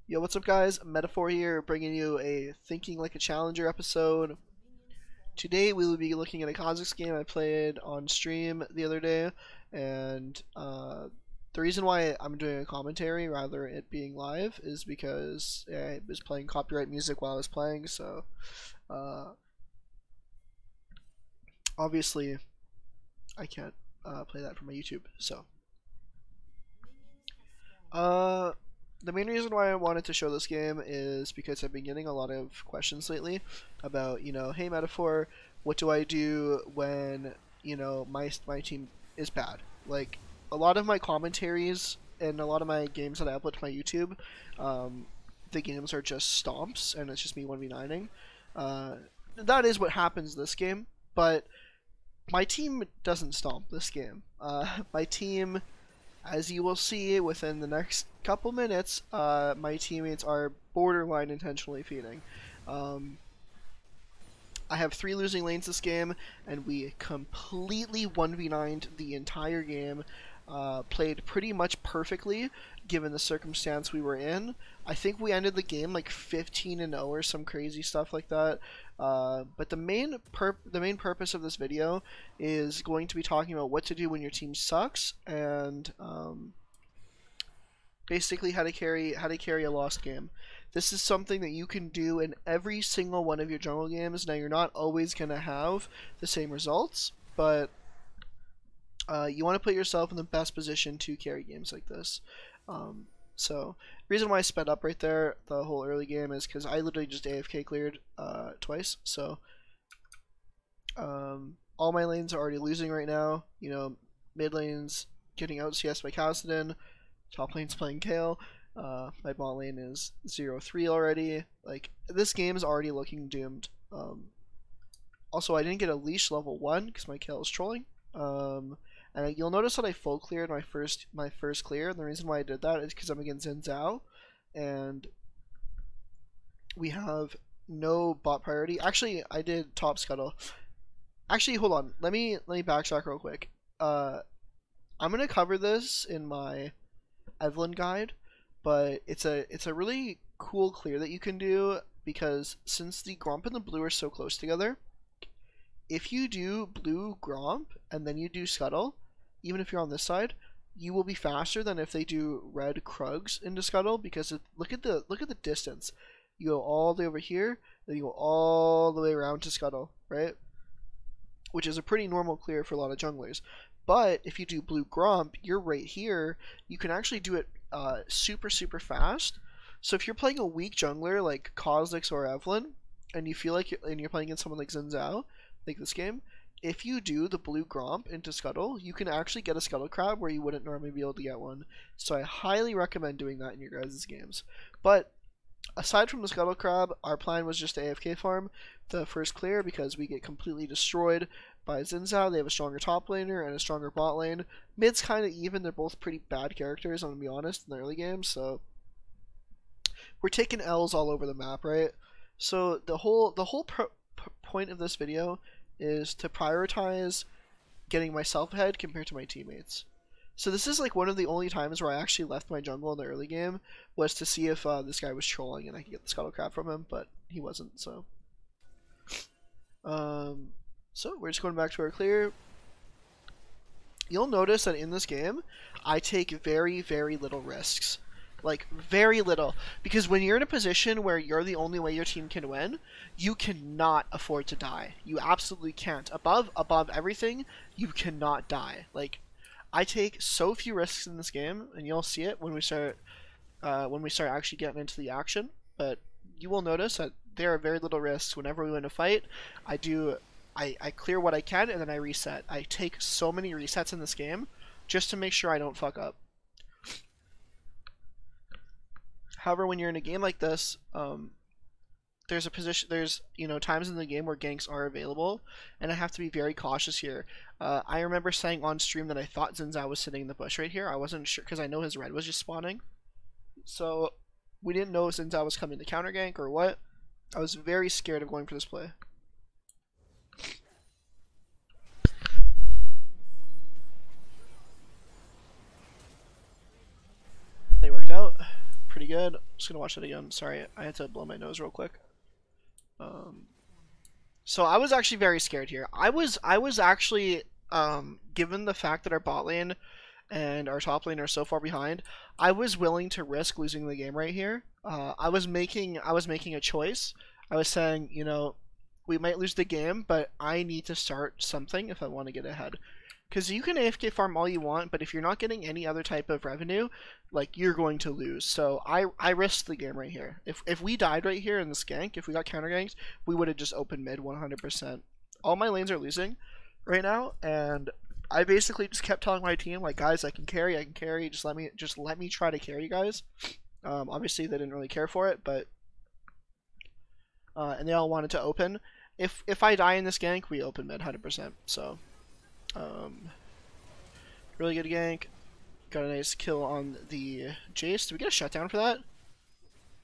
Yo, what's up guys? Metaphor here, bringing you a Thinking Like a Challenger episode. Today we will be looking at a Kha'Zix game I played on stream the other day, and the reason why I'm doing a commentary rather than it being live is because I was playing copyright music while I was playing, so obviously I can't play that for my YouTube, so the main reason why I wanted to show this game is because I've been getting a lot of questions lately about, hey Metaphor, what do I do when, my team is bad? Like, a lot of my commentaries and a lot of my games that I upload to my YouTube, the games are just stomps and it's just me 1v9ing. That is what happens this game, but my team doesn't stomp this game. My team, as you will see within the next couple minutes, my teammates are borderline intentionally feeding. I have 3 losing lanes this game, and we completely 1v9'd the entire game. Played pretty much perfectly, given the circumstance we were in. I think we ended the game like 15-0 or some crazy stuff like that. But the main purpose of this video is going to be talking about what to do when your team sucks, and basically how to carry a lost game. This is something that you can do in every single one of your jungle games. Now, you're not always going to have the same results, but you want to put yourself in the best position to carry games like this. So, the reason why I sped up right there, the whole early game, is because I literally just AFK cleared twice. So, all my lanes are already losing right now. Mid lane's getting out CS by Kha'Zix, top lane's playing Kale. My bot lane is 0-3 already. Like, this game is already looking doomed. Also, I didn't get a leash level 1 because my Kale is trolling. And you'll notice that I full cleared my first clear, and the reason why I did that is because I'm against Xin Zhao, and we have no bot priority. Actually, I did top scuttle. Actually, hold on. Let me backtrack real quick. I'm gonna cover this in my Evelyn guide, but it's a really cool clear that you can do, because since the Gromp and the blue are so close together, if you do blue Gromp and then you do scuttle, even if you're on this side, you will be faster than if they do red Krugs into scuttle, because look at the distance. You go all the way over here, then you go all the way around to scuttle, right? Which is a pretty normal clear for a lot of junglers. But if you do blue Gromp, you're right here. You can actually do it super fast. So if you're playing a weak jungler like Kha'Zix or Evelyn, and you feel like you're playing against someone like Xin Zhao, like this game, if you do the blue Gromp into scuttle, you can actually get a scuttle crab where you wouldn't normally be able to get one. So I highly recommend doing that in your guys' games. But aside from the scuttle crab, our plan was just to AFK farm the first clear, because we get completely destroyed by Xin Zhao. They have a stronger top laner and a stronger bot lane. Mid's kind of even. They're both pretty bad characters, I'm gonna be honest, in the early game. So we're taking L's all over the map, right? So the whole point of this video is to prioritize getting myself ahead compared to my teammates. So this is like one of the only times where I actually left my jungle in the early game, was to see if this guy was trolling and I could get the scuttle crab from him, but he wasn't. So we're just going back to our clear. You'll notice that in this game, I take very little risks. Like, very little. Because when you're in a position where you're the only way your team can win, you cannot afford to die. You absolutely can't. Above everything, you cannot die. Like, I take so few risks in this game, and you'll see it when we start actually getting into the action. But you will notice that there are very little risks. Whenever we win a fight, I clear what I can, and then I reset. I take so many resets in this game just to make sure I don't fuck up. However, when you're in a game like this, there's times in the game where ganks are available, and I have to be very cautious here. I remember saying on stream that I thought Xin Zhao was sitting in the bush right here. I wasn't sure, because I know his red was just spawning. So we didn't know if Xin Zhao was coming to counter gank or what. I was very scared of going for this play. They worked out pretty pretty good. Just gonna watch that again. Sorry, I had to blow my nose real quick. So I was actually very scared here. I was actually, given the fact that our bot lane and our top lane are so far behind, I was willing to risk losing the game right here. I was making a choice. I was saying, you know, we might lose the game, but I need to start something if I want to get ahead. Because you can AFK farm all you want, but if you're not getting any other type of revenue, like, you're going to lose. So I risked the game right here. If we died right here in this gank, if we got counter ganked, we would have just opened mid 100%. All my lanes are losing right now, and I basically just kept telling my team, like, guys, I can carry, just let me try to carry you guys. Obviously they didn't really care for it, but and they all wanted to open. If I die in this gank, we open mid 100%. So really good gank. Got a nice kill on the Jace. Did we get a shutdown for that?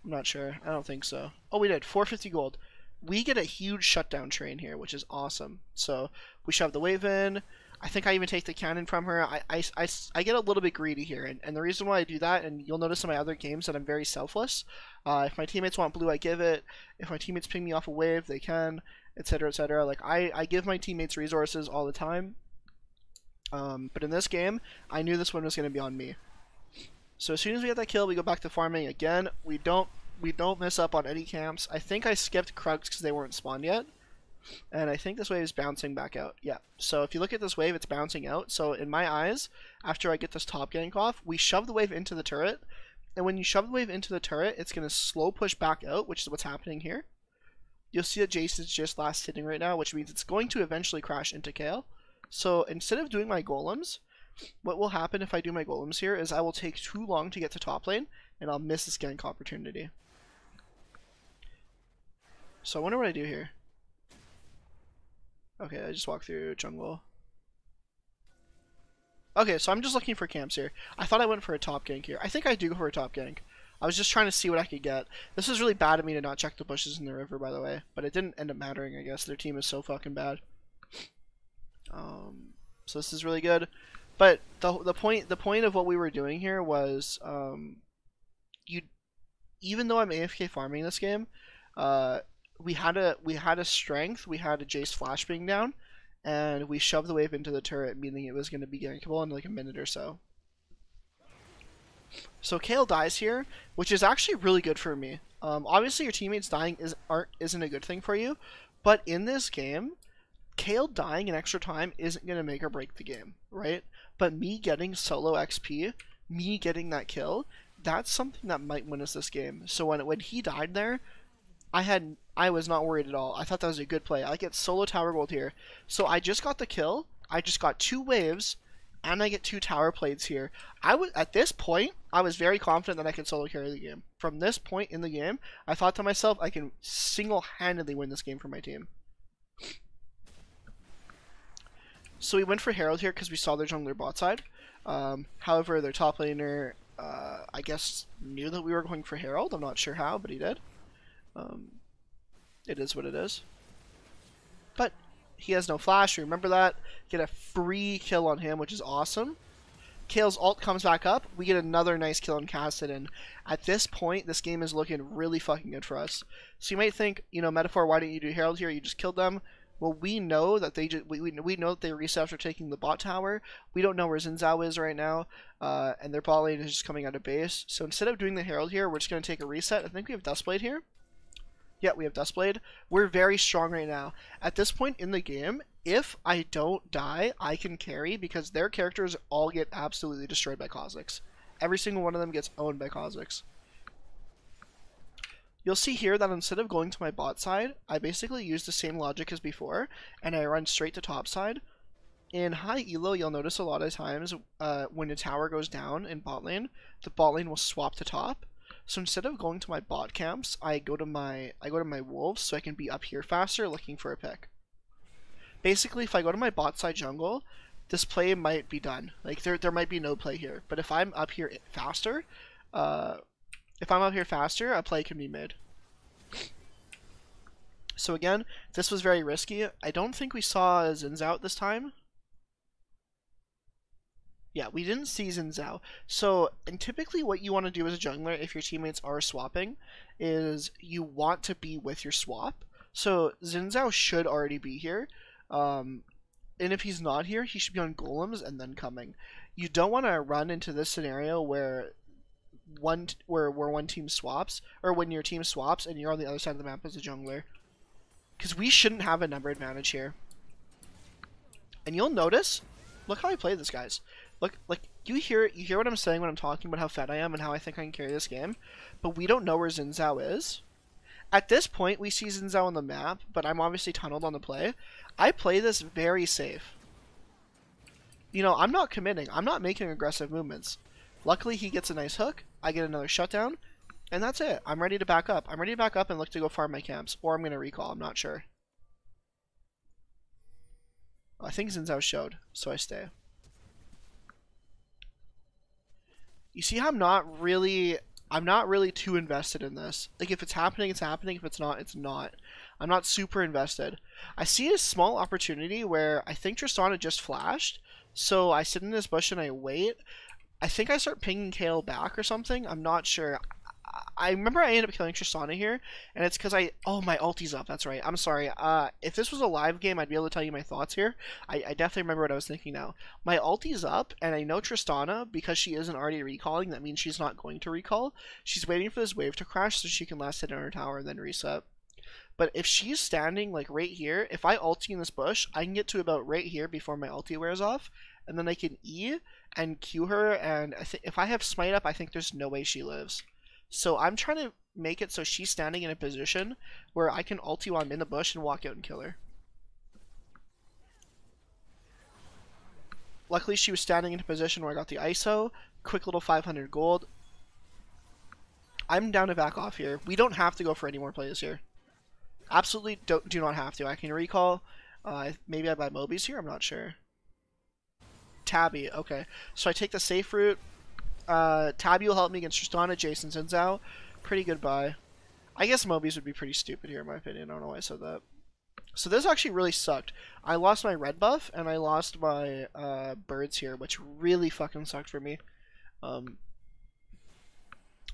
I'm not sure. I don't think so. Oh, we did. 450 gold. We get a huge shutdown train here, which is awesome. So we shove the wave in. I think I even take the cannon from her. I get a little bit greedy here, and the reason why I do that, and you'll notice in my other games that I'm very selfless. If my teammates want blue, I give it. If my teammates ping me off a wave, they can, etc., etc. Like, I give my teammates resources all the time. But in this game, I knew this one was going to be on me. So as soon as we get that kill, we go back to farming again. We don't miss up on any camps. I think I skipped Kha'Zix because they weren't spawned yet. And I think this wave is bouncing back out. Yeah. So if you look at this wave, it's bouncing out. So in my eyes, after I get this top gank off, we shove the wave into the turret. And when you shove the wave into the turret, it's going to slow push back out, which is what's happening here. You'll see that Jace is just last hitting right now, which means it's going to eventually crash into Kale. So instead of doing my golems, what will happen if I do my golems here is I will take too long to get to top lane, and I'll miss this gank opportunity. So I wonder what I do here. Okay, I just walk through jungle. Okay, so I'm just looking for camps here. I thought I went for a top gank here. I think I do go for a top gank. I was just trying to see what I could get. This is really bad of me to not check the bushes in the river, by the way. But it didn't end up mattering, I guess. Their team is so fucking bad. So this is really good. But the point of what we were doing here was, even though I'm AFK farming this game, we had a strength. We had a Jace flash being down, and we shoved the wave into the turret, meaning it was going to be gankable in like a minute or so. So Kale dies here, which is actually really good for me. Obviously your teammates dying isn't a good thing for you, but in this game, Kale dying in extra time isn't going to make or break the game, right? But me getting solo XP, me getting that kill, that's something that might win us this game. So when he died there, I was not worried at all. I thought that was a good play. I get solo tower gold here. So I just got the kill, I just got 2 waves, and I get 2 tower plates here. At this point, I was very confident that I could solo carry the game. From this point in the game, I thought to myself, I can single-handedly win this game for my team. So we went for Herald here because we saw their jungler bot side. However, their top laner, I guess, knew that we were going for Herald. I'm not sure how, but he did. It is what it is. But he has no flash, remember that. Get a free kill on him, which is awesome. Kale's ult comes back up. We get another nice kill on Kha'Zix, and at this point, this game is looking really fucking good for us. So you might think, you know, Metaphor, why didn't you do Herald here? You just killed them. Well, we know that we know that they reset after taking the bot tower. We don't know where Xin Zhao is right now, and their bot lane is just coming out of base. So instead of doing the Herald here, we're just going to take a reset. I think we have Duskblade here. Yeah, we have Duskblade. We're very strong right now. At this point in the game, if I don't die, I can carry because their characters all get absolutely destroyed by KHAZIX. Every single one of them gets owned by KHAZIX. You'll see here that instead of going to my bot side, I basically use the same logic as before, and I run straight to top side. In high elo, you'll notice a lot of times when a tower goes down in bot lane, the bot lane will swap to top. So instead of going to my bot camps, I go to my wolves so I can be up here faster looking for a pick. Basically, if I go to my bot side jungle, this play might be done. Like there might be no play here. But if I'm up here faster, a play can be made. So again, this was very risky. I don't think we saw Xin Zhao this time. Yeah, we didn't see Xin Zhao. So, and typically what you want to do as a jungler if your teammates are swapping is you want to be with your swap. So, Xin Zhao should already be here. And if he's not here, he should be on golems and then coming. You don't want to run into this scenario where one team swaps, or when your team swaps and you're on the other side of the map as a jungler. Because we shouldn't have a number advantage here. And you'll notice, look how I play this, guys. Look, like, you hear what I'm saying when I'm talking about how fed I am and how I think I can carry this game, but we don't know where Xin Zhao is. At this point, we see Xin Zhao on the map, but I'm obviously tunneled on the play. I play this very safe. You know, I'm not committing. I'm not making aggressive movements. Luckily, he gets a nice hook. I get another shutdown, and that's it. I'm ready to back up. I'm ready to back up and look to go farm my camps, or I'm going to recall. I'm not sure. I think Xin Zhao showed, so I stay. You see how I'm not really too invested in this. Like, if it's happening, it's happening. If it's not, it's not. I'm not super invested. I see a small opportunity where I think Tristana just flashed, so I sit in this bush and I wait. I think I start pinging Kale back or something. I'm not sure. I remember I ended up killing Tristana here, and it's because oh, my ulti's up, that's right. I'm sorry. If this was a live game, I'd be able to tell you my thoughts here. I definitely remember what I was thinking now. My ulti's up, and I know Tristana, because she isn't already recalling, that means she's not going to recall. She's waiting for this wave to crash so she can last hit on her tower and then reset. But if she's standing, like, right here, if I ulti in this bush, I can get to about right here before my ulti wears off, and then I can E and Q her, and if I have smite up, I think there's no way she lives. So I'm trying to make it so she's standing in a position where I can ulti while I'm in the bush and walk out and kill her. Luckily, she was standing in a position where I got the ISO. Quick little 500 gold. I'm down to back off here. We don't have to go for any more plays here. Absolutely do not have to. I can recall. Maybe I buy Mobies here. I'm not sure. Tabby. Okay. So I take the safe route. Tabby will help me against Tristana, Jason, Xin Zhao. Pretty good buy. I guess Mobies would be pretty stupid here in my opinion. I don't know why I said that. So this actually really sucked. I lost my red buff and I lost my birds here, which really fucking sucked for me.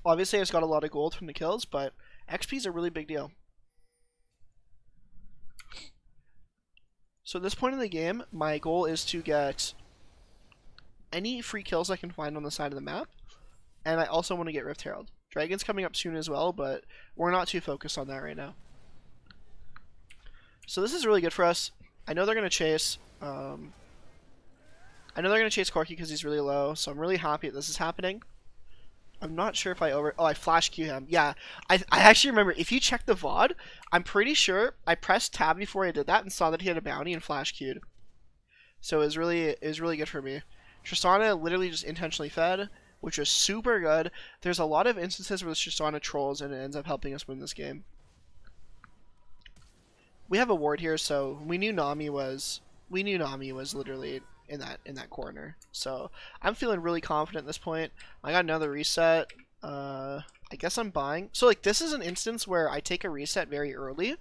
Obviously I just got a lot of gold from the kills, but XP is a really big deal. So at this point in the game, my goal is to get any free kills I can find on the side of the map, and I also want to get Rift Herald. Dragon's coming up soon as well, but we're not too focused on that right now. So this is really good for us. I know they're going to chase. I know they're going to chase Corki because he's really low, so I'm really happy that this is happening. I'm not sure if I flash Q him. Yeah, I actually remember, if you check the VOD, I'm pretty sure I pressed tab before I did that and saw that he had a bounty and flash Q'd. So it was really good for me. Tristana literally just intentionally fed, which was super good. There's a lot of instances where the Tristana trolls and it ends up helping us win this game. We have a ward here, so we knew Nami was literally in that corner. So I'm feeling really confident at this point. I got another reset. I guess I'm buying. So like, this is an instance where I take a reset very early.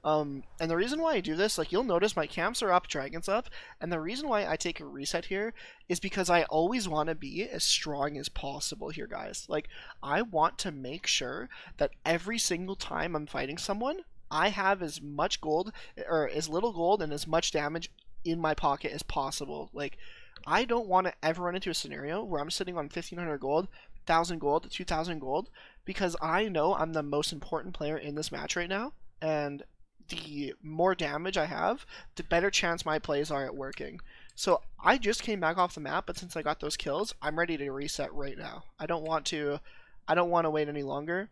And the reason why I do this, like, you'll notice my camps are up, Dragon's up, and the reason why I take a reset here is because I always want to be as strong as possible here, guys. Like, I want to make sure that every single time I'm fighting someone, I have as much gold, or as little gold and as much damage in my pocket as possible. Like, I don't want to ever run into a scenario where I'm sitting on 1,500 gold, 1,000 gold, 2,000 gold, because I know I'm the most important player in this match right now, and the more damage I have, the better chance my plays are at working. So I just came back off the map, but since I got those kills, I'm ready to reset right now. I don't want to wait any longer.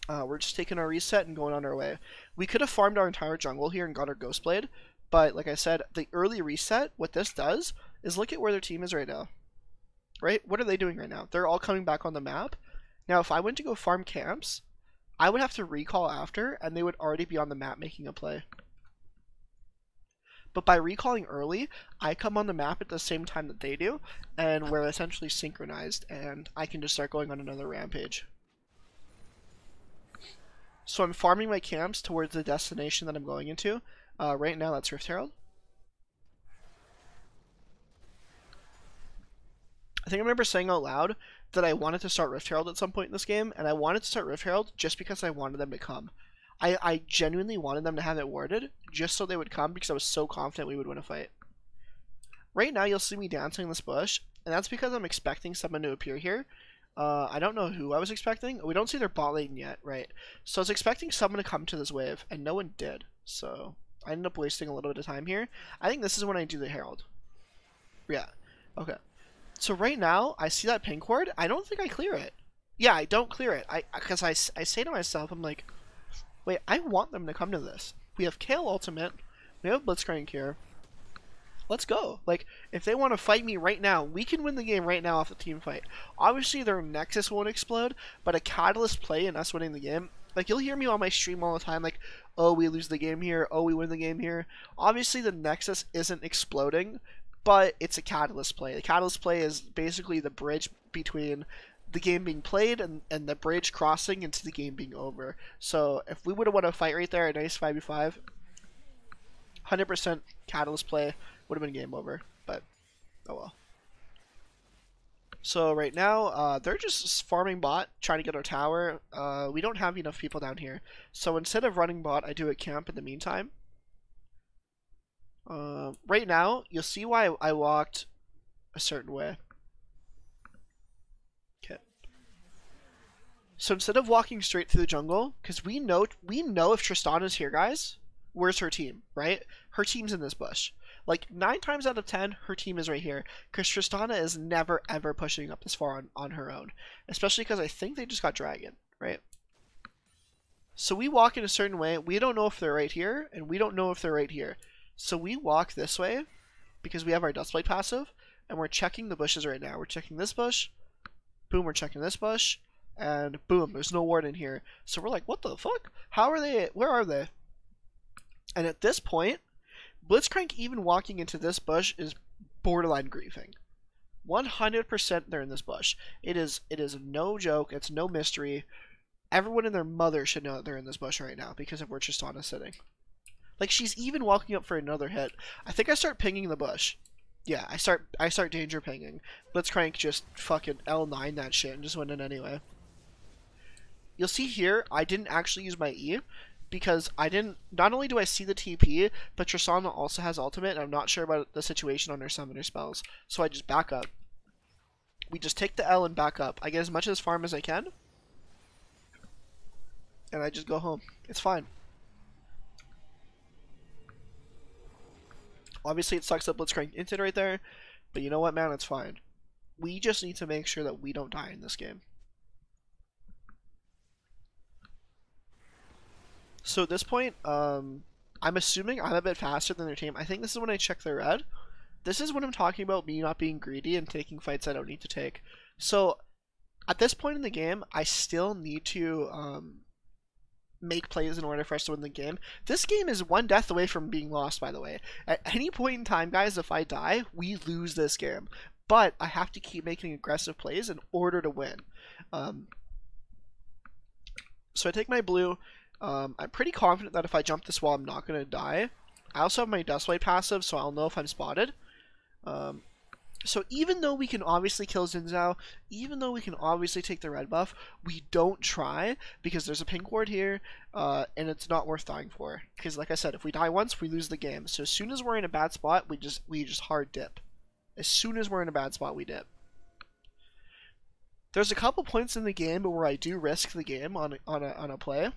We're just taking our reset and going on our way. We could have farmed our entire jungle here and got our Ghost Blade, but like I said, the early reset, what this does is look at where their team is right now. Right? What are they doing right now? They're all coming back on the map. Now, if I went to go farm camps, I would have to recall after, and they would already be on the map making a play. But by recalling early, I come on the map at the same time that they do, and we're essentially synchronized, and I can just start going on another rampage. So I'm farming my camps towards the destination that I'm going into. Right now, that's Rift Herald. I think I remember saying out loud that I wanted to start Rift Herald at some point in this game, and I wanted to start Rift Herald just because I wanted them to come. I genuinely wanted them to have it warded just so they would come because I was so confident we would win a fight. Right now, you'll see me dancing in this bush, and that's because I'm expecting someone to appear here. I don't know who I was expecting. We don't see their bot lane yet, right? So I was expecting someone to come to this wave, and no one did. So I ended up wasting a little bit of time here. I think this is when I do the Herald. Yeah. Okay. So right now, I see that pink ward. I don't think I clear it. Yeah, I don't clear it. Because I say to myself, I'm like, wait, I want them to come to this. We have Kale ultimate. We have Blitzcrank here. Let's go. Like, if they want to fight me right now, we can win the game right now off the team fight. Obviously, their Nexus won't explode, but a Catalyst play and us winning the game. Like, you'll hear me on my stream all the time, like, oh, we lose the game here, oh, we win the game here. Obviously, the Nexus isn't exploding, but it's a Catalyst play. The Catalyst play is basically the bridge between the game being played and the bridge crossing into the game being over. So, if we would have won a fight right there, a nice 5v5, 100% Catalyst play, would have been game over, but oh well. So right now, they're just farming bot, trying to get our tower. We don't have enough people down here, so instead of running bot, I do a camp in the meantime. Right now, you'll see why I walked a certain way. Okay. So instead of walking straight through the jungle, because we know if Tristana's here, guys, where's her team, right? Her team's in this bush. Like, 9 times out of 10, her team is right here. Because Tristana is never, ever pushing up this far on her own. Especially because I think they just got Dragon, right? So we walk in a certain way. We don't know if they're right here, and we don't know if they're right here. So we walk this way, because we have our Dustblade passive, and we're checking the bushes right now. We're checking this bush. Boom, we're checking this bush. And boom, there's no ward in here. So we're like, what the fuck? How are they? Where are they? And at this point, Blitzcrank even walking into this bush is borderline griefing. 100% they're in this bush. It is no joke. It's no mystery. Everyone and their mother should know that they're in this bush right now because of where Tristana's sitting. Like, she's even walking up for another hit. I think I start pinging the bush. Yeah, I start danger pinging. Blitzcrank just fucking L9 that shit and just went in anyway. You'll see here, I didn't actually use my E. Because not only do I see the TP, but Tristana also has ultimate, and I'm not sure about the situation on her summoner spells. So I just back up. We just take the L and back up. I get as much as farm as I can. And I just go home. It's fine. Obviously it sucks that Blitzcrank inted right there, but you know what, man, it's fine. We just need to make sure that we don't die in this game. So at this point, I'm assuming I'm a bit faster than their team. I think this is when I check their red. This is when I'm talking about me not being greedy and taking fights I don't need to take. So at this point in the game, I still need to make plays in order for us to win the game. This game is 1 death away from being lost, by the way. At any point in time, guys, if I die, we lose this game. But I have to keep making aggressive plays in order to win. So I take my blue. I'm pretty confident that if I jump this wall, I'm not going to die. I also have my Dustblade passive, so I'll know if I'm spotted. So even though we can obviously kill Xin Zhao, even though we can obviously take the red buff, we don't try because there's a pink ward here, and it's not worth dying for. Because like I said, if we die once, we lose the game. So as soon as we're in a bad spot, we just hard dip. As soon as we're in a bad spot, we dip. There's a couple points in the game where I do risk the game on a play.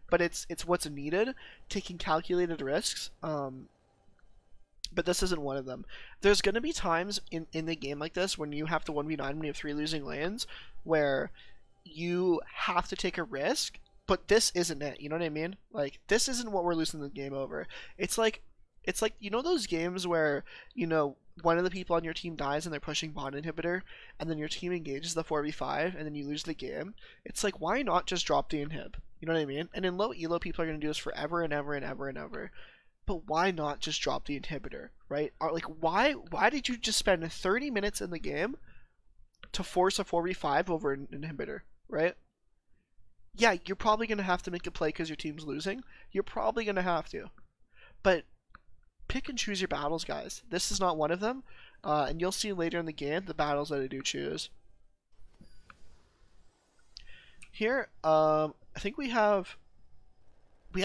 But it's what's needed, taking calculated risks. But this isn't one of them. There's going to be times in the game like this when you have to 1v9 when you have 3 losing lanes, where you have to take a risk, but this isn't it. You know what I mean? Like, this isn't what we're losing the game over. It's like, you know those games where, you know, one of the people on your team dies and they're pushing bot inhibitor, and then your team engages the 4v5, and then you lose the game? It's like, why not just drop the inhib? You know what I mean? And in low elo, people are going to do this forever and ever and ever and ever. But why not just drop the inhibitor, right? Or like, why did you just spend 30 minutes in the game to force a 4v5 over an inhibitor, right? Yeah, you're probably going to have to make a play because your team's losing. You're probably going to have to. But pick and choose your battles, guys. This is not one of them. And you'll see later in the game the battles that I do choose. Here, I think we had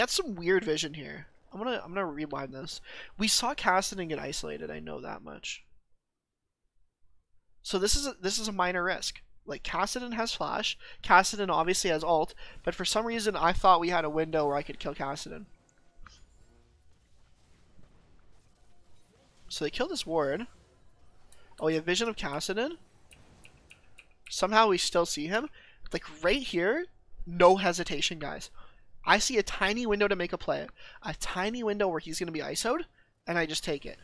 some weird vision here. I'm gonna rewind this. We saw Kassadin get isolated. I know that much. So this is a minor risk. Like, Kassadin has flash. Kassadin obviously has ult, but for some reason I thought we had a window where I could kill Kassadin. So they killed this ward. Oh, we have vision of Kassadin. Somehow we still see him. Like, right here, no hesitation, guys. I see a tiny window to make a play. A tiny window where he's going to be ISO'd, and I just take it.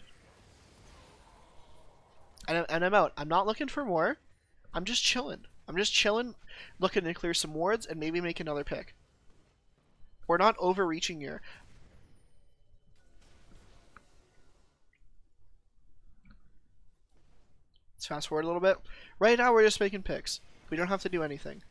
And I'm out. I'm not looking for more. I'm just chilling. I'm just chilling, looking to clear some wards and maybe make another pick. We're not overreaching here. Let's fast forward a little bit. Right now we're just making picks. We don't have to do anything.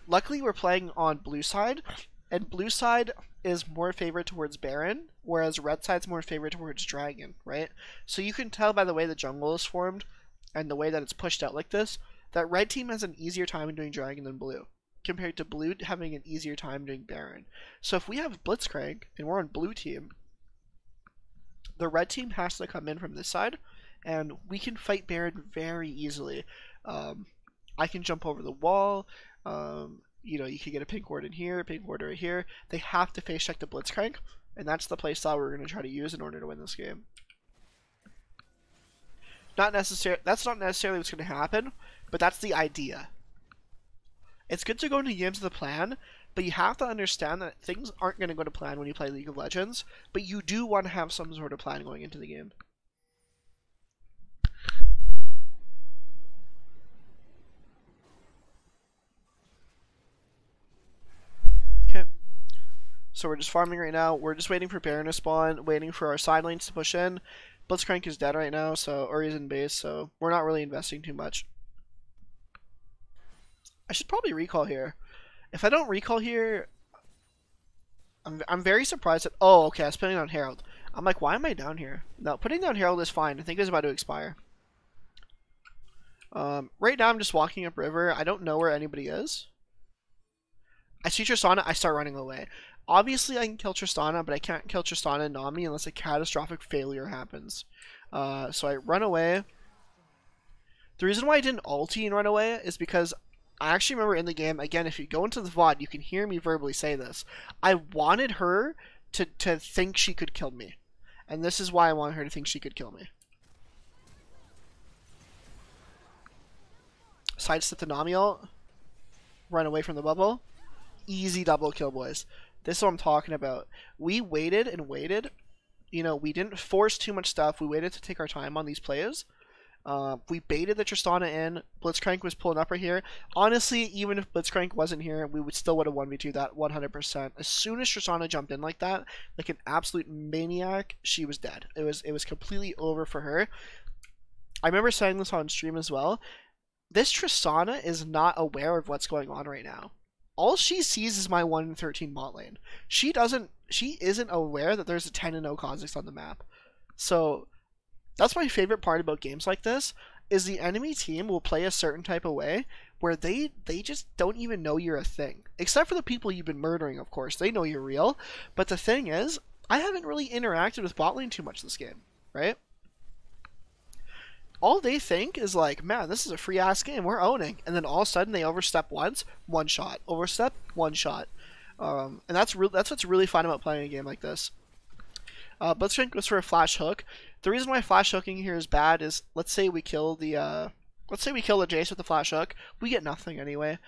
Luckily we're playing on blue side, and blue side is more favored towards Baron, whereas red side's more favored towards Dragon, right? So you can tell by the way the jungle is formed and the way that it's pushed out like this, that red team has an easier time doing Dragon than blue, compared to blue having an easier time doing Baron. So if we have Blitzcrank and we're on blue team, the red team has to come in from this side, and we can fight Baron very easily. I can jump over the wall. You know, you can get a pink ward in here, a pink ward right here. They have to face check the Blitzcrank, and that's the playstyle we're going to try to use in order to win this game. That's not necessarily what's going to happen, but that's the idea. It's good to go into games with a plan, but you have to understand that things aren't going to go to plan when you play League of Legends, but you do want to have some sort of plan going into the game. Okay. So we're just farming right now. We're just waiting for Baron to spawn, waiting for our side lanes to push in. Blitzcrank is dead right now, or he's in base, so we're not really investing too much. I should probably recall here. If I don't recall here, I'm very surprised that... Oh, okay, I was putting down Herald. I'm like, why am I down here? No, putting down Herald is fine. I think it's about to expire. Right now I'm just walking up river. I don't know where anybody is. I see Tristana, I start running away. Obviously I can kill Tristana, but I can't kill Tristana and Nami unless a catastrophic failure happens. So I run away. The reason why I didn't ulti and run away is because I actually remember in the game, again, if you go into the VOD, you can hear me verbally say this. I wanted her to think she could kill me. And this is why I wanted her to think she could kill me. Sidestep the Nami ult. Run away from the bubble. Easy double kill, boys. This is what I'm talking about. We waited and waited. You know, we didn't force too much stuff. We waited to take our time on these plays. We baited the Tristana in. Blitzcrank was pulling up right here. Honestly, even if Blitzcrank wasn't here, we would still would have 1v2 that 100%. As soon as Tristana jumped in like that, like an absolute maniac, she was dead. It was completely over for her. I remember saying this on stream as well. This Tristana is not aware of what's going on right now. All she sees is my 1-13 bot lane. She isn't aware that there's a 10-0 Kha'Zix on the map. So that's my favorite part about games like this, is the enemy team will play a certain type of way where they just don't even know you're a thing. Except for the people you've been murdering, of course. They know you're real. But the thing is, I haven't really interacted with bot lane too much this game, right? All they think is like, man, this is a free ass game, we're owning. And then all of a sudden they overstep once, one shot. Overstep, one shot. And that's what's really fun about playing a game like this. Blitzcrank goes for a flash hook. The reason why flash hooking here is bad is, let's say we kill the Jace with the flash hook. We get nothing anyway.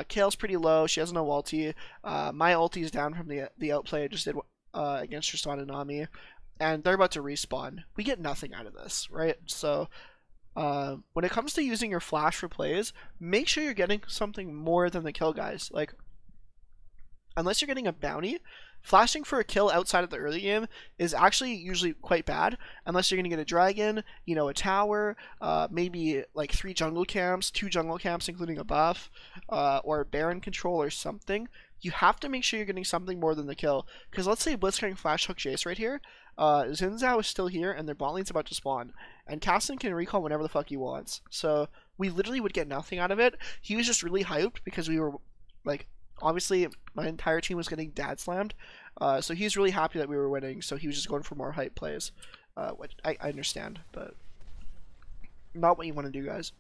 Kale's pretty low. She has no ulti. My ulti is down from the outplay I just did against Tristana and Nami, and they're about to respawn. We get nothing out of this, right? So when it comes to using your flash for plays, make sure you're getting something more than the kill, guys. Like, unless you're getting a bounty, Flashing for a kill outside of the early game is actually usually quite bad, unless you're going to get a dragon, you know, a tower, maybe like 3 jungle camps, 2 jungle camps including a buff, or a Baron control or something. You have to make sure you're getting something more than the kill, because let's say Blitzcrank flash hook Jace right here, Xin Zhao is still here and their bot lane's about to spawn, and Kha'Zix can recall whenever the fuck he wants, so we literally would get nothing out of it. He was just really hyped because we were like, obviously my entire team was getting dad slammed, so he's really happy that we were winning, so he was just going for more hype plays, which I understand, but not what you want to do, guys.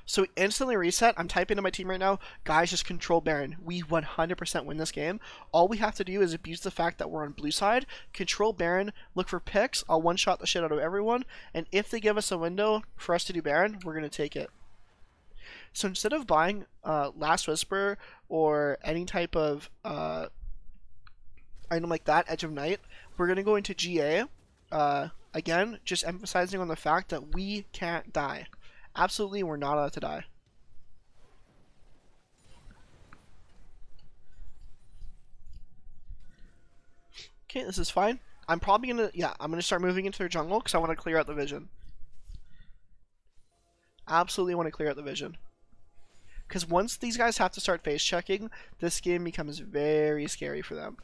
So instantly reset. I'm typing to my team right now, guys, just control Baron. We 100% win this game. All we have to do is abuse the fact that we're on blue side, control Baron, look for picks. I'll one-shot the shit out of everyone, and if they give us a window for us to do Baron, we're going to take it. So instead of buying Last Whisper or any type of item like that, Edge of Night, we're going to go into GA. Again, just emphasizing on the fact that we can't die. Absolutely, we're not allowed to die. Okay, this is fine. I'm probably gonna, I'm gonna start moving into their jungle because I want to clear out the vision. Absolutely want to clear out the vision. Because once these guys have to start face checking, this game becomes very scary for them.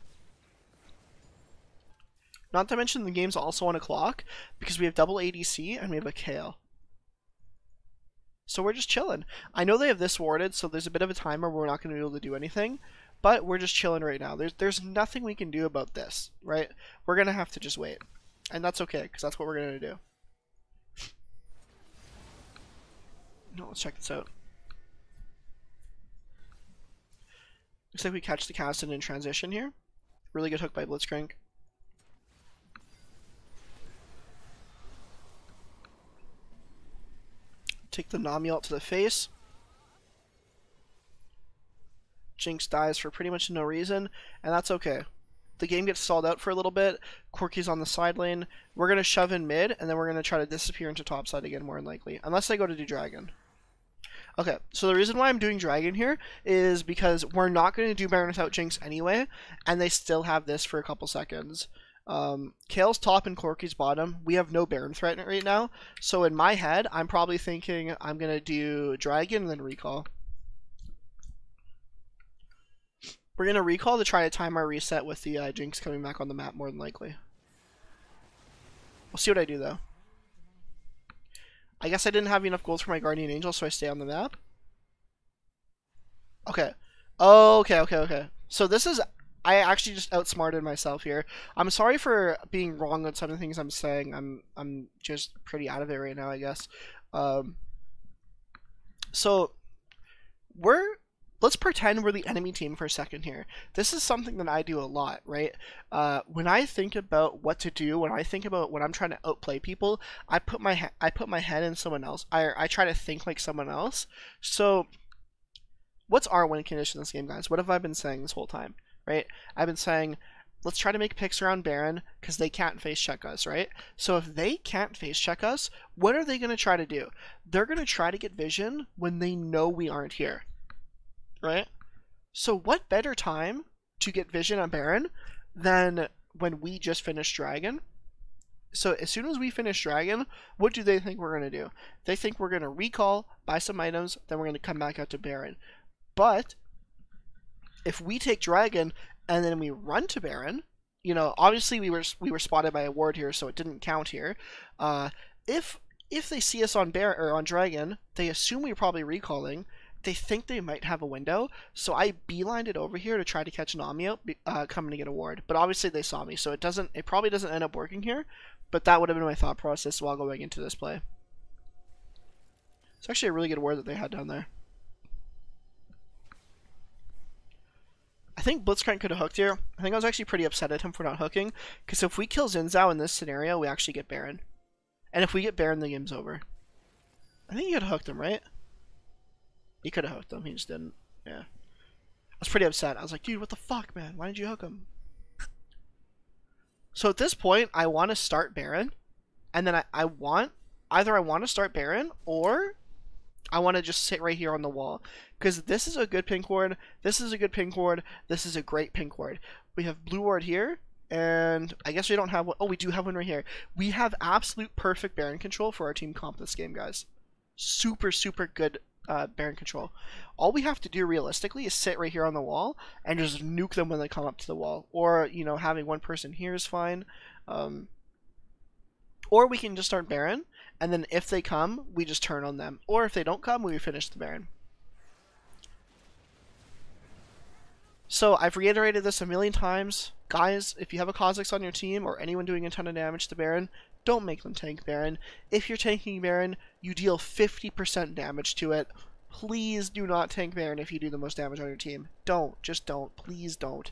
Not to mention the game's also on a clock because we have double ADC and we have a KO. So we're just chilling. I know they have this warded, so there's a bit of a timer where we're not going to be able to do anything, but we're just chilling right now. There's nothing we can do about this, right? We're going to have to just wait. And that's okay, because that's what we're going to do. No, let's check this out. Looks like we catch the Kha'Zix in transition here. Really good hook by Blitzcrank. Take the Nami ult to the face. Jinx dies for pretty much no reason, and that's okay. The game gets stalled out for a little bit. Corki's on the side lane. We're going to shove in mid, and then we're going to try to disappear into top side again, more than likely. Unless they go to do Dragon. Okay, so the reason why I'm doing Dragon here is because we're not going to do Baron without Jinx anyway, and they still have this for a couple seconds. Kale's top and Corki's bottom. We have no Baron threat right now, so in my head, I'm probably thinking I'm going to do Dragon and then recall. We're going to recall to try to time our reset with the Jinx coming back on the map, more than likely. We'll see what I do, though. I guess I didn't have enough gold for my Guardian Angel, so I stay on the map. Okay. Okay. So this is... I actually just outsmarted myself here. I'm sorry for being wrong on some of the things I'm saying. I'm just pretty out of it right now, I guess. So let's pretend we're the enemy team for a second here. This is something that I do a lot, right? When I think about what to do, when I think about when I'm trying to outplay people, I put my head in someone else. I try to think like someone else. So what's our win condition in this game, guys? What have I been saying this whole time? Right? I've been saying, let's try to make picks around Baron because they can't face check us, right? So if they can't face check us, what are they going to try to do? They're going to try to get vision when they know we aren't here, right? So what better time to get vision on Baron than when we just finished Dragon? So as soon as we finish Dragon, what do they think we're going to do? They think we're going to recall, buy some items, then we're going to come back out to Baron. But if we take Dragon and then we run to Baron, you know, obviously we were spotted by a ward here, so it didn't count here. If they see us on Baron or on Dragon, they assume we're probably recalling. They think they might have a window, so I beelined it over here to try to catch Nami out coming to get a ward. But obviously they saw me, so it probably doesn't end up working here. But that would have been my thought process while going into this play. It's actually a really good ward that they had down there. I think Blitzcrank could have hooked here. I think I was actually pretty upset at him for not hooking, because if we kill Xin Zhao in this scenario, we actually get Baron. And if we get Baron, the game's over. I think he could have hooked him, right? He could have hooked him, he just didn't. Yeah. I was pretty upset. I was like, dude, what the fuck, man? Why did you hook him? So at this point, I want to start Baron, and then I want to start Baron, or I want to just sit right here on the wall, because this is a good pink ward, this is a good pink ward, this is a great pink ward. We have blue ward here, and I guess we don't have one. Oh, we do have one right here. We have absolute perfect Baron control for our team comp this game, guys. Super, super good Baron control. All we have to do realistically is sit right here on the wall and just nuke them when they come up to the wall. Or, you know, having one person here is fine. Or we can just start Baron, and then if they come, we just turn on them. Or if they don't come, we finish the Baron. So I've reiterated this a million times. Guys, if you have a Kha'Zix on your team or anyone doing a ton of damage to Baron, don't make them tank Baron. If you're tanking Baron, you deal 50% damage to it. Please do not tank Baron if you do the most damage on your team. Don't. Just don't. Please don't.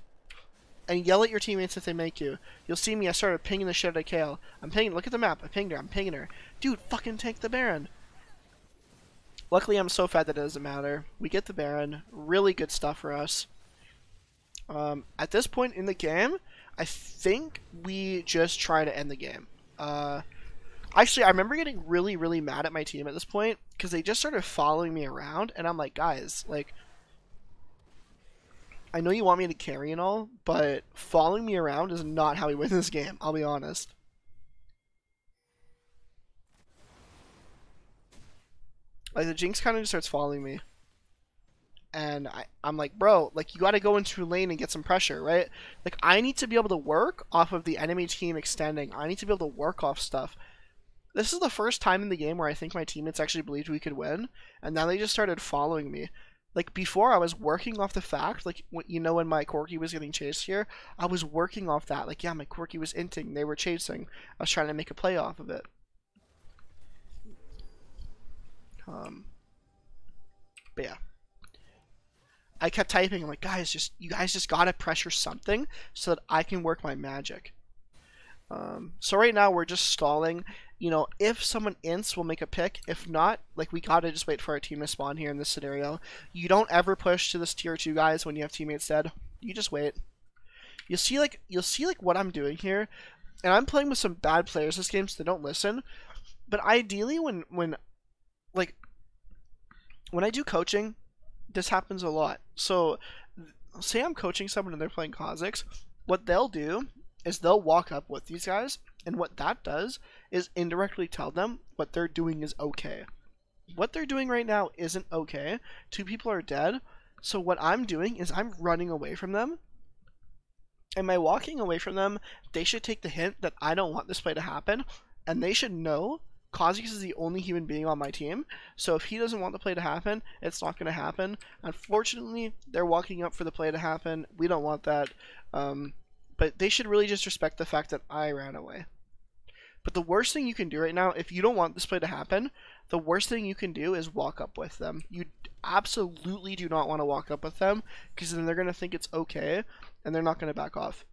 And yell at your teammates if they make you. You'll see me, I started pinging the shit out of Kale. I'm pinging, look at the map. I pinged her. I'm pinging her. Dude, fucking tank the Baron. Luckily, I'm so fed that it doesn't matter. We get the Baron. Really good stuff for us. At this point in the game, I think we just try to end the game. Actually, I remember getting really, really mad at my team at this point because they just started following me around, and I'm like, guys, like, I know you want me to carry and all, but following me around is not how we win this game, I'll be honest. Like, the Jinx kind of just starts following me. And I'm like, bro, like, you gotta go into a lane and get some pressure, right? Like, I need to be able to work off of the enemy team extending. I need to be able to work off stuff. This is the first time in the game where I think my teammates actually believed we could win, and now they just started following me. Like, before, I was working off the fact, like, you know, when my Corki was getting chased here, I was working off that. Like, yeah, my Corki was inting, they were chasing. I was trying to make a play off of it. But yeah. I kept typing, I'm like, guys, you guys just gotta pressure something so that I can work my magic. So right now we're just stalling. You know, if someone ints, we'll make a pick. If not, like, we gotta just wait for our team to spawn here in this scenario. You don't ever push to this tier 2, guys, when you have teammates dead. You just wait. You'll see like what I'm doing here, and I'm playing with some bad players this game, so they don't listen. But ideally, when I do coaching, this happens a lot. So, say I'm coaching someone and they're playing Kha'Zix, what they'll do is they'll walk up with these guys, and what that does is indirectly tell them what they're doing is okay. What they're doing right now isn't okay. 2 people are dead, so what I'm doing is I'm running away from them, and by walking away from them, they should take the hint that I don't want this play to happen, and they should know Kha'Zix is the only human being on my team, so if he doesn't want the play to happen, it's not going to happen. Unfortunately, they're walking up for the play to happen. We don't want that, but they should really just respect the fact that I ran away. But the worst thing you can do right now, if you don't want this play to happen, the worst thing you can do is walk up with them. You absolutely do not want to walk up with them, because then they're going to think it's okay, and they're not going to back off.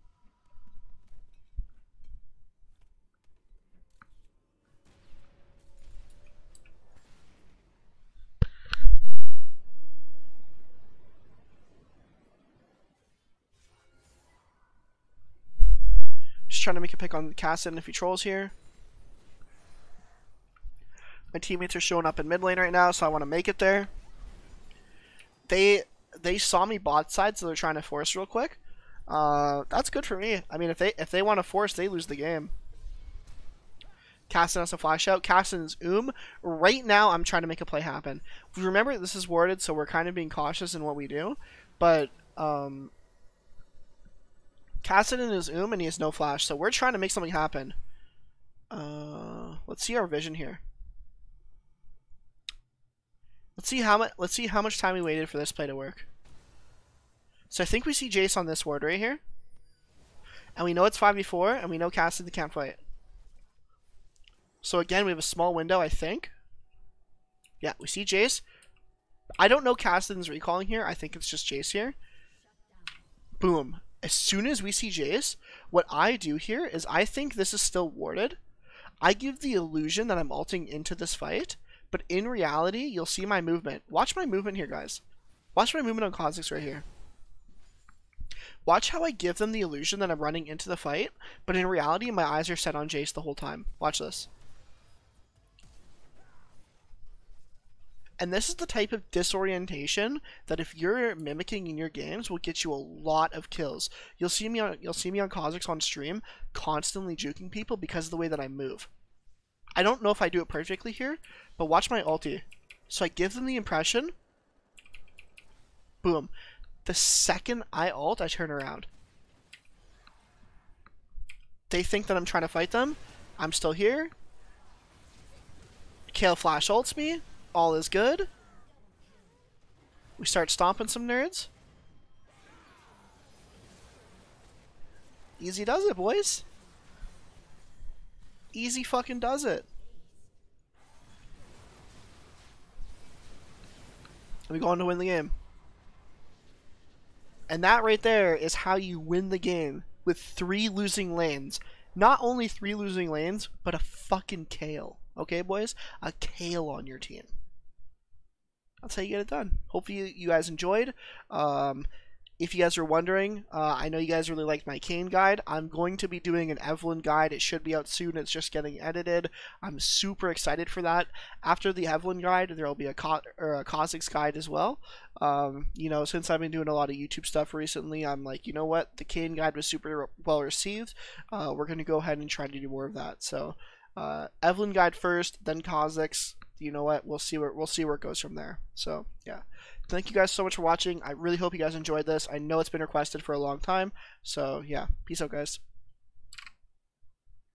Trying to make a pick on Cassin if he trolls here. My teammates are showing up in mid lane right now, so I want to make it there. They saw me bot side, so they're trying to force real quick. That's good for me. I mean, if they want to force, they lose the game. Cassin has a flash out. Cassin's Right now, I'm trying to make a play happen. Remember, this is warded, so we're kind of being cautious in what we do. But Cassin is and he has no flash, so we're trying to make something happen. Let's see our vision here. Let's see how much time we waited for this play to work. So I think we see Jace on this ward right here, and we know it's 5v4, and we know Cassin can't fight. So again, we have a small window, I think. Yeah, we see Jace. I don't know Cassin's recalling here. I think it's just Jace here. Boom. As soon as we see Jace, what I do here is I think this is still warded. I give the illusion that I'm ulting into this fight, but in reality, you'll see my movement. Watch my movement here, guys. Watch my movement on Kha'Zix right here. Watch how I give them the illusion that I'm running into the fight, but in reality, my eyes are set on Jace the whole time. Watch this. And this is the type of disorientation that if you're mimicking in your games will get you a lot of kills. You'll see me on Kha'Zix on stream constantly juking people because of the way that I move. I don't know if I do it perfectly here, but watch my ulti. So I give them the impression, boom. The second I ult, I turn around. They think that I'm trying to fight them. I'm still here. Kale flash ults me. All is good. We start stomping some nerds. Easy does it, boys. Easy fucking does it. We go on to win the game. And that right there is how you win the game with 3 losing lanes. Not only 3 losing lanes, but a fucking Kale. Okay, boys? A Kale on your team. That's how you get it done. Hopefully you guys enjoyed. If you guys are wondering, I know you guys really liked my Kayn guide. I'm going to be doing an Evelyn guide. It should be out soon. It's just getting edited. I'm super excited for that. After the Evelyn guide, there will be a Kha'Zix guide as well. You know, since I've been doing a lot of YouTube stuff recently, I'm like, you know what? The Kayn guide was super well received. We're going to go ahead and try to do more of that. So, Evelyn guide first, then Kha'Zix. You know what? We'll see where it goes from there. So, yeah. Thank you guys so much for watching. I really hope you guys enjoyed this. I know it's been requested for a long time. So, yeah. Peace out, guys.